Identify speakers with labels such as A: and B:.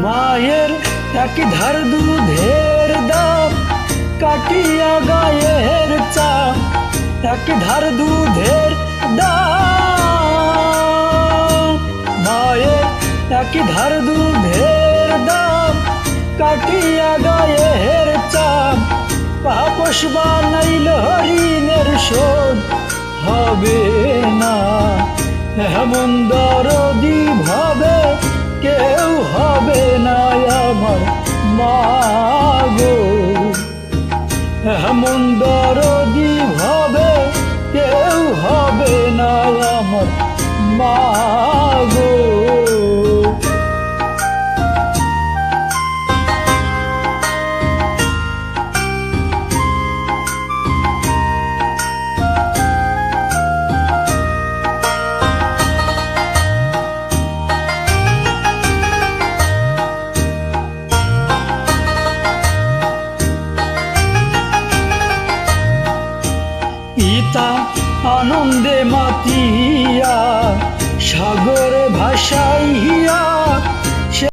A: মায়ের এক ধার দুধের দাম কাটিয়া গায়ের চাম, এক ধার দুধের দাম, মায়ের এক ধার দুধের দাম কাটিয়া গায়ের চাম, পাপস বানাইল ঋণের শোধ হবে না। এমন দরদি ভাবে কেউ হবে না আমার মা গো, এমন দরদি ভাবে কেউ হবে না আমার মা গো। পিতা আনন্দে মাতিয়া সাগরে ভাসাইয়া